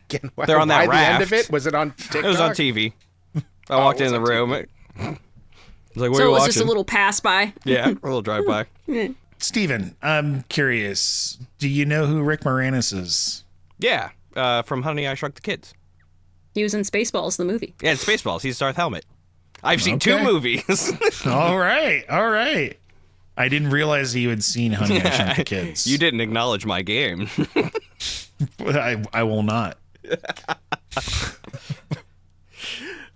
Again, They're on that why the end of raft. it? Was it on TikTok? It was on TV. I walked it in was the on room. I was like, what So are it you was watching? just a little pass by. Yeah, a little drive-by. Steven, I'm curious. Do you know who Rick Moranis is? Yeah, from Honey, I Shrunk the Kids. He was in Spaceballs, the movie. Yeah, it's Spaceballs. He's Darth Helmet. I've seen Okay. 2 movies. All right. I didn't realize you had seen Honey, I Shrunk the Kids. You didn't acknowledge my game. I will not.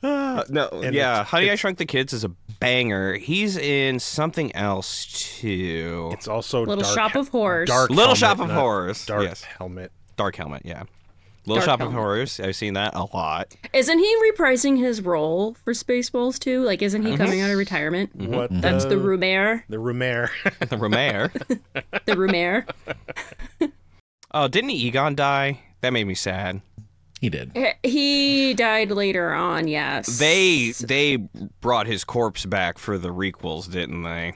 No, And yeah. it's- Honey, I Shrunk the Kids is a banger. He's in something else too. It's also Little Shop of Horrors. Dark Little Helmet, Shop of not Horrors. Dark Yes. Helmet. Dark Helmet, yeah. Little Dark Shop Helmet. of Horrors. I've seen that a lot. Isn't he reprising his role for Spaceballs too? Like, isn't he coming out of retirement? What? That's the Rumere. The Rumere. The Romare. The Rumere. Oh, didn't Egon die? That made me sad. He did. He died later on, yes. They brought his corpse back for the requels, didn't they?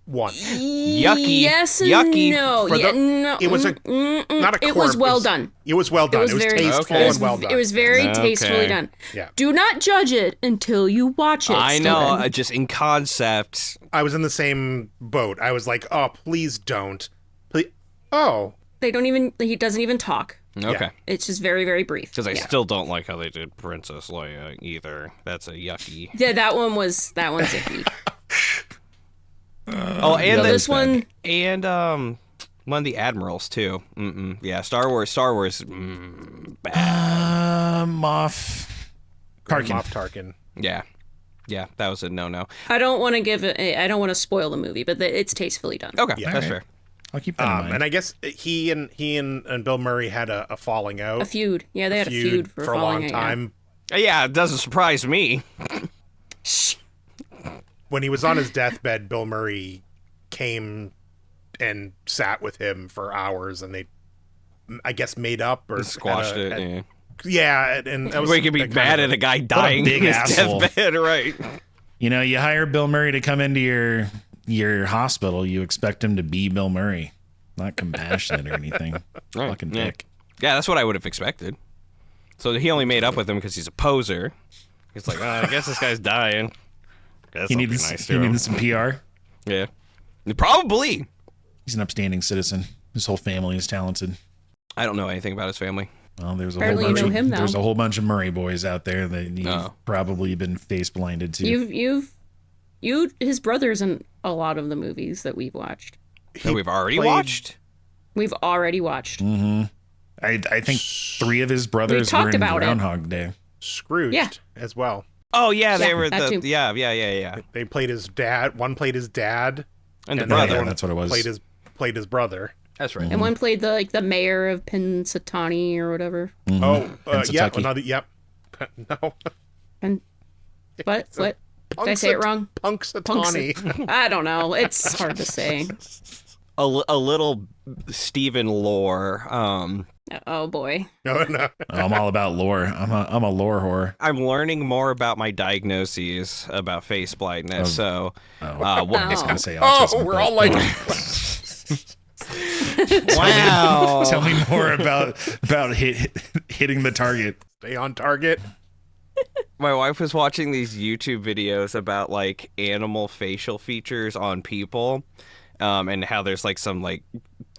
One. Yucky. Yes and Yucky. no. For Yeah, the- no. It was a not a corpse. It was well done. It was well done. It was very tasteful it was, and well done. It was very Okay. tastefully done. Yeah. Do not judge it until you watch it. I know, Steven. just in concept. I was in the same boat. I was like, oh, please don't. Please. Oh. They don't even. He doesn't even talk. Okay. It's just very, very brief. Because I Yeah. still don't like how they did Princess Leia either. That's a yucky. Yeah, that one's iffy. Oh, and Yeah, the- This one, and one of the admirals too. Yeah, Star Wars. Bad. Moff Tarkin. Moff Tarkin. Yeah, that was a no. I don't want to give it. I don't want to spoil the movie, but it's tastefully done. Okay, Yeah. that's Alright. fair. I'll keep that in mind. And I guess he and Bill Murray had a falling out. A feud. Yeah, they had a feud for a long falling out, yeah. time. Yeah, it doesn't surprise me. When he was on his deathbed, Bill Murray came and sat with him for hours, and they, I guess, made up or Squashed had a- it. had- Yeah. Yeah, and that was We can be kind mad of at a guy dying big in his asshole. deathbed, right? You know, you hire Bill Murray to come into your hospital, you expect him to be Bill Murray, not compassionate or anything. Right, Fucking yeah. dick. Yeah, that's what I would have expected. So he only made up with him because he's a poser. He's like, I guess this guy's dying. Guess He I'll be needed, nice he to him. needed some PR. Yeah, probably. He's an upstanding citizen. His whole family is talented. I don't know anything about his family. Well, there's a Apparently whole you bunch know of him now. there's a whole bunch of Murray boys out there that you've Oh. probably been face blinded to. His brother's in a lot of the movies that we've watched. That we've already played- watched. We've already watched. I think 3 of his brothers were talked in about it. Groundhog Day. Scrooged Yeah. as well. Oh yeah, they Yeah, were that the too. yeah. They played his dad. One played his dad, And the the brother. other one That's what it was. Played his brother. That's right. And one played the mayor of Pensatani or whatever. Oh, yeah, Pennsatucky. another. Yep. No, And what? Did I say it wrong? Punxsutawney. I don't know. It's hard to say. A little Stephen lore. Oh boy. No. I'm all about lore. I'm a lore whore. I'm learning more about my diagnoses about face blindness. So, I was Oh. gonna say Oh, autism, we're but- all like, wow. Tell me more about hitting the target. stay on target. My wife was watching these YouTube videos about like animal facial features on people, and how there's like some like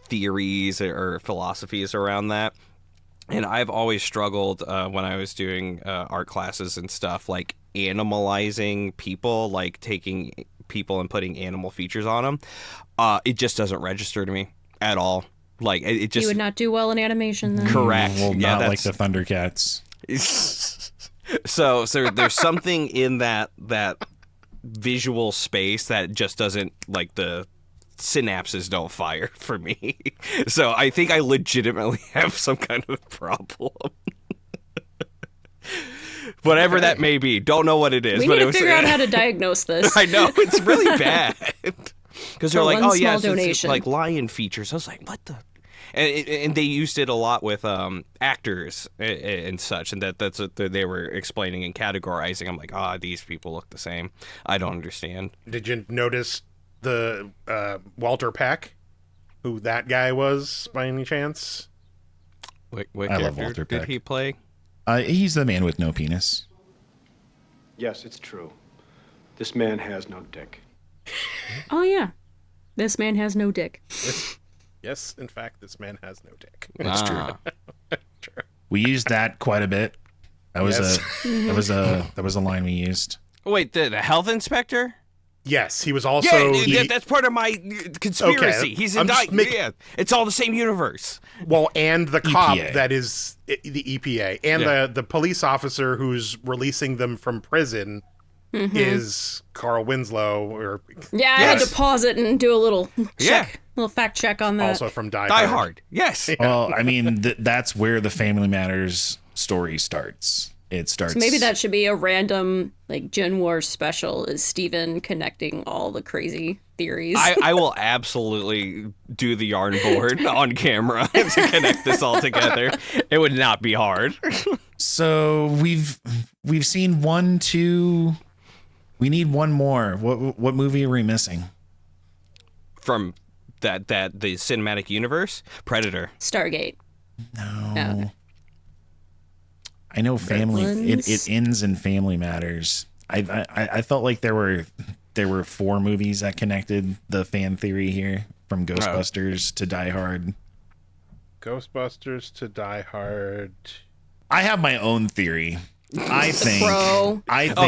theories or philosophies around that. And I've always struggled when I was doing art classes and stuff, like animalizing people, like taking people and putting animal features on them. It just doesn't register to me at all. Like it just You would not do well in animation then. correct. Well, Yeah, not like that's the Thundercats. so there's something in that visual space that just doesn't, like, the synapses don't fire for me. So I think I legitimately have some kind of problem. Whatever that may be, don't know what it is. We but need it to was, figure out how to diagnose this. I know, it's really bad. Because they're For like, one oh yeah, small it's donation. like lion features. I was like, what the? And they used it a lot with actors and such, and that's what they were explaining and categorizing. I'm like, these people look the same. I don't understand. Did you notice the Walter Peck, who that guy was by any chance? What I love character Walter did Peck. he play? He's the man with no penis. Yes, it's true. This man has no dick. Oh yeah. This man has no dick. Yes, in fact, this man has no dick. That's Ah. true. We used that quite a bit. That was Yes. that was a line we used. Wait, the health inspector? Yes, he was also. That's part of my conspiracy. Okay, He's I'm just indicted. Yeah, it's all the same universe. Well, and the cop EPA. that is the EPA, and the police officer who's releasing them from prison is Carl Winslow, or Yeah, I had to pause it and do a little check, little fact check on that. also from Die Die Hard. Hard. Yes. Well, I mean, that's where the Family Matters story starts. It starts. So maybe that should be a random like Gen War special. Is Steven connecting all the crazy theories? I will absolutely do the yarn board on camera to connect this all together. It would not be hard. So we've seen 1, 2. We need one more. What movie are we missing? From the cinematic universe, Predator. Stargate. No. Okay. I know family. Ones? It ends in Family Matters. I felt like there were 4 movies that connected the fan theory here, from Ghostbusters to Die Hard. Ghostbusters to Die Hard. I have my own theory. I think.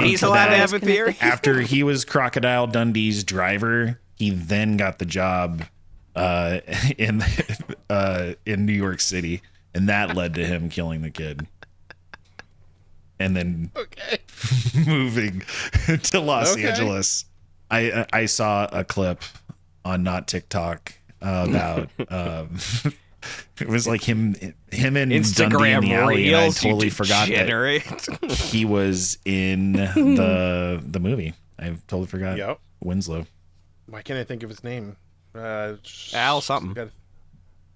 He's allowed to have a theory. After he was Crocodile Dundee's driver, he then got the job in New York City, and that led to him killing the kid. And then moving to Los Angeles. I saw a clip on Not TikTok about it was like him and Instagram Dundee in the alley, and I Reels, totally forgot that he was in the movie. I totally forgot. Yep. Winslow. Why can't I think of his name? Al something.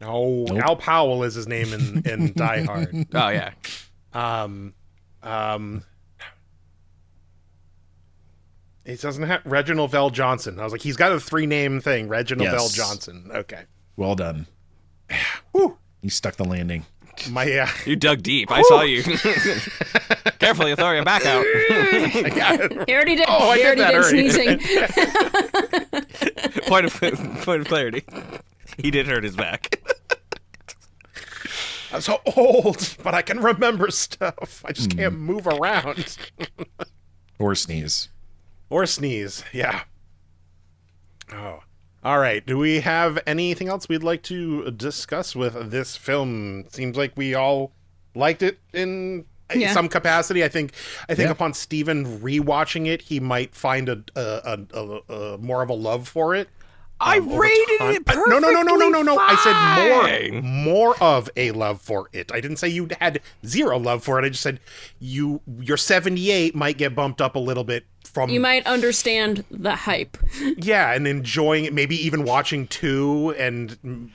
No, Nope. Al Powell is his name in Die Hard. Oh yeah. It doesn't have Reginald Vell Johnson. I was like, he's got a 3-name thing. Reginald Yes. Vell Johnson. Okay. Well done. Whew. You stuck the landing. You dug deep. I saw you. Careful, you'll throw your back out. He already did. Oh, I he did already that did already. sneezing. Point of clarity. He did hurt his back. I'm so old, but I can remember stuff. I just can't move around. Or sneeze. Or sneeze. Yeah. Oh. All right. Do we have anything else we'd like to discuss with this film? Seems like we all liked it in some capacity. I think upon Steven rewatching it, he might find a more of a love for it. I rated it perfectly. No. I fine. said more of a love for it. I didn't say you had zero love for it. I just said your 78 might get bumped up a little bit from. You might understand the hype. Yeah, and enjoying it, maybe even watching 2 and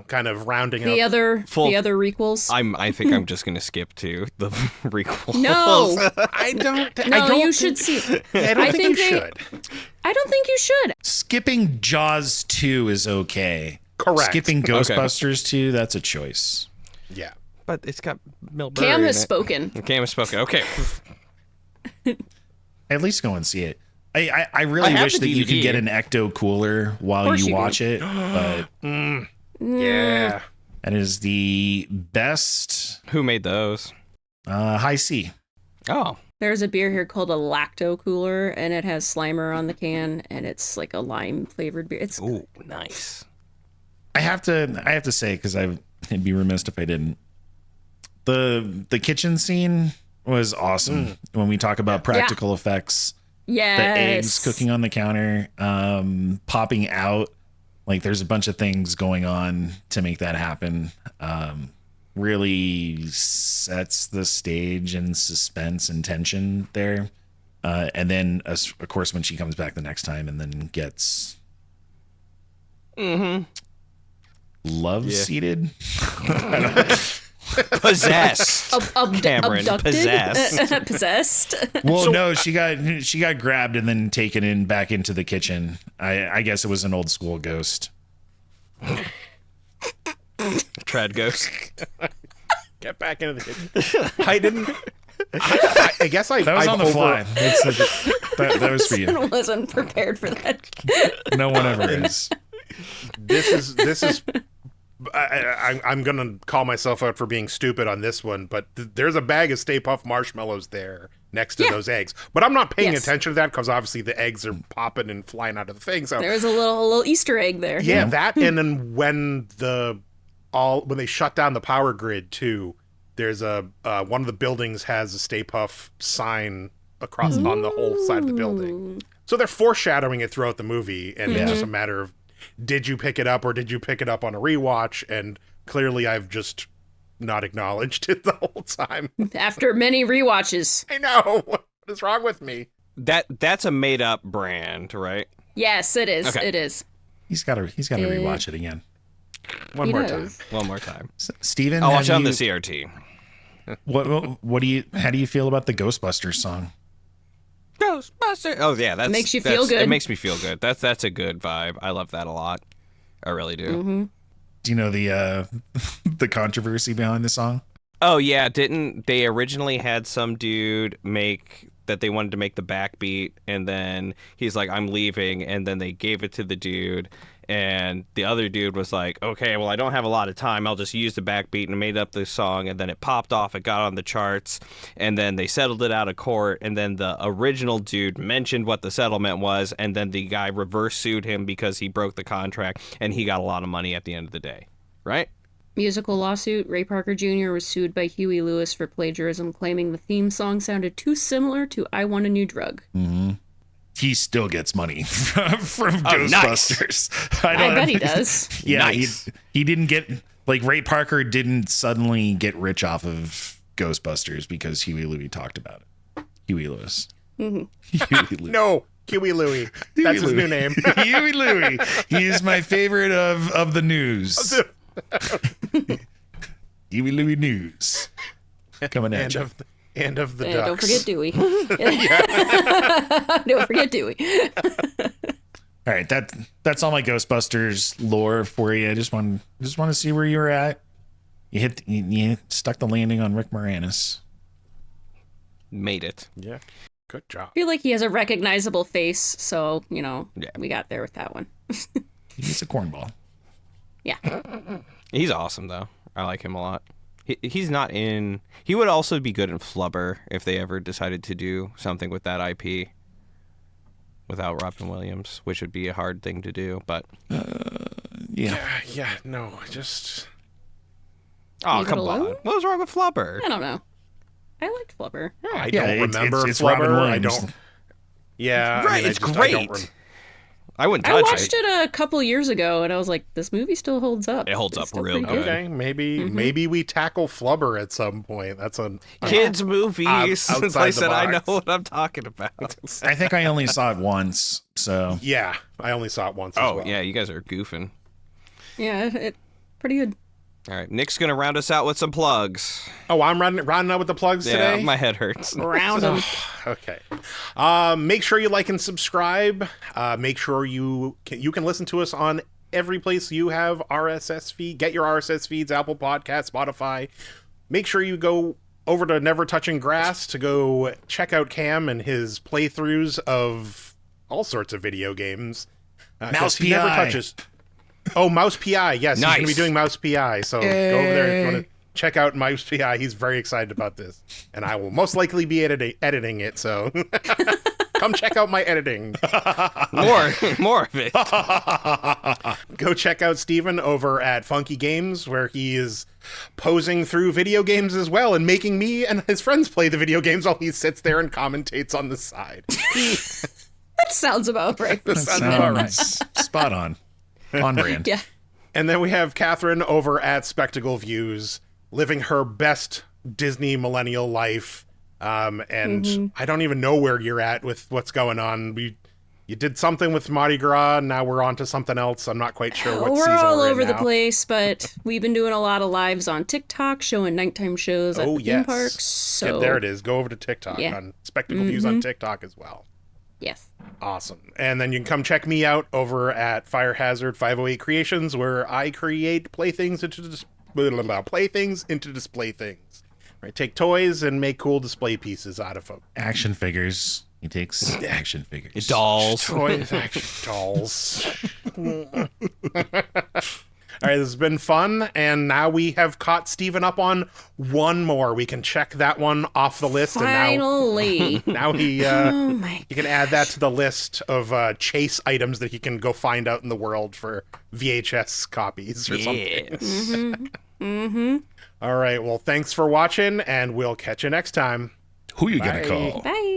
kind of rounding The up. other requels. I think I'm just gonna skip to the requel. No, I don't. no, I don't you should see. I don't think you should. I don't think you should. Skipping Jaws 2 is okay. Correct. Skipping Ghostbusters 2, that's a choice. Yeah. But it's got Bill Burr Cam in has it. spoken. Cam has spoken. Okay. At least go and see it. I really have wish the that you could DVD. get an Ecto cooler while course you you watch it, but Yeah. that is the best Who made those? High C. Oh. There's a beer here called a Lacto Cooler, and it has Slimer on the can, and it's like a lime flavored beer. It's Ooh, nice. I have to say, because I'd be remiss if I didn't. The kitchen scene was awesome. When we talk about practical effects, the eggs cooking on the counter, popping out, like there's a bunch of things going on to make that happen. Really sets the stage and suspense and tension there. And then, of course, when she comes back the next time and then gets love seated. Possessed. Cameron, abducted? possessed. Possessed. Well, no, she got grabbed and then taken back into the kitchen. I guess it was an old school ghost. Trad ghost. Get back into the kitchen. I didn't. I guess I. That was I've on the fly. That was for you. I wasn't prepared for that. No one ever is. This is. I'm gonna call myself out for being stupid on this one, but there's a bag of Stay Puft Marshmallows there next to those eggs. But I'm not paying Yes. attention to that because obviously the eggs are popping and flying out of the thing. So There's a little Easter egg there. yeah, that, and then when they shut down the power grid too, there's a one of the buildings has a Stay Puft sign across on the whole side of the building. So they're foreshadowing it throughout the movie, and it's just a matter of did you pick it up or did you pick it up on a rewatch? And clearly, I've just not acknowledged it the whole time. After many rewatches. I know. What is wrong with me? That's a made up brand, right? Yes, it is. Okay. It is. He's got to rewatch it again. One He more does. time. One more time. Steven, I'll watch it have on the you- CRT. how do you feel about the Ghostbusters song? Ghostbusters. Oh yeah, that Makes you feel good. It makes me feel good. That's a good vibe. I love that a lot. I really do. Do you know the the controversy behind the song? Oh yeah, didn't they originally had some dude make that they wanted to make the backbeat, and then he's like, I'm leaving, and then they gave it to the dude, and the other dude was like, okay, well I don't have a lot of time, I'll just use the backbeat, and made up this song, and then it popped off, it got on the charts, and then they settled it out of court, and then the original dude mentioned what the settlement was, and then the guy reverse sued him because he broke the contract, and he got a lot of money at the end of the day, right? Musical lawsuit. Ray Parker Jr. was sued by Huey Lewis for plagiarism, claiming the theme song sounded too similar to I Want a New Drug. He still gets money from Oh, Ghostbusters. I bet he does. Yeah, Nice. he didn't get, like, Ray Parker didn't suddenly get rich off of Ghostbusters because Huey Lewis talked about it. Huey Lewis. Huey Lewis. No, Huey Louie. That's his new name. Huey Louie. He is my favorite of the news. Huey Louie News. Coming at you. And of the Don't ducks. forget Dewey. Don't forget Dewey. All right, that's all my Ghostbusters lore for you. I just want to see where you were at. You stuck the landing on Rick Moranis. Made it. Yeah. Good job. I feel like he has a recognizable face, so, Yeah. we got there with that one. He's a cornball. Yeah. He's awesome though. I like him a lot. He's not in. He would also be good in Flubber if they ever decided to do something with that IP without Robin Williams, which would be a hard thing to do. But Yeah. Yeah, no, just... oh Leave it come alone? on, what was wrong with Flubber? I don't know. I liked Flubber. I Yeah, don't remember it's Flubber. Robin I Williams. don't... Yeah. Right, I it's just- great. I don't I wouldn't I touch watched it a couple years ago, and I was like, this movie still holds up. It holds It's up still real pretty good. Okay, maybe we tackle Flubber at some point. That's a Kids movies. outside Since I the said I know box. what I'm talking about. I think I only saw it once, so Yeah, I only saw it once as Oh well. yeah, you guys are goofing. Yeah, it pretty good. All right, Nick's gonna round us out with some plugs. Oh, I'm rounding out with the plugs Yeah, today? my head hurts. Round 'em. Okay. Make sure you like and subscribe. Make sure you can listen to us on every place you have RSS feed. Get your RSS feeds, Apple Podcasts, Spotify. Make sure you go over to Never Touching Grass to go check out Cam and his playthroughs of all sorts of video games. 'Cause Mouse he never PI. touches. Oh, Mouse PI. Yes, he's going to be Nice. doing Mouse PI. So go over there if you want to check out Mouse PI. He's very excited about this. And I will most likely be editing it. So come check out my editing. More of it. Go check out Steven over at Funky Games, where he is posing through video games as well and making me and his friends play the video games while he sits there and commentates on the side. That sounds about right. That sounds about right. spot on brand. Yeah. And then we have Katherine over at Spectacle Views, living her best Disney millennial life. And I don't even know where you're at with what's going on. You did something with Mardi Gras, and now we're on to something else. I'm not quite sure what We're season all we're in over the now. place, but we've been doing a lot of lives on TikTok, showing nighttime shows at Oh, the theme yes. parks. So Yep, there it is. Go over to TikTok Yeah. on Spectacle Views on TikTok as well. Yes. Awesome. And then you can come check me out over at Fire Hazard 508 Creations, where I create playthings into display things. Right, take toys and make cool display pieces out of them. Action figures. He takes action figures. Dolls. Toys, action dolls. All right, right, this has been fun, and now we have caught Steven up on one more. We can check that one off the list. Finally. And now he can add that to the list of chase items that he can go find out in the world for VHS copies or something. All right, well, thanks for watching, and we'll catch you next time. Who you gonna call? Bye.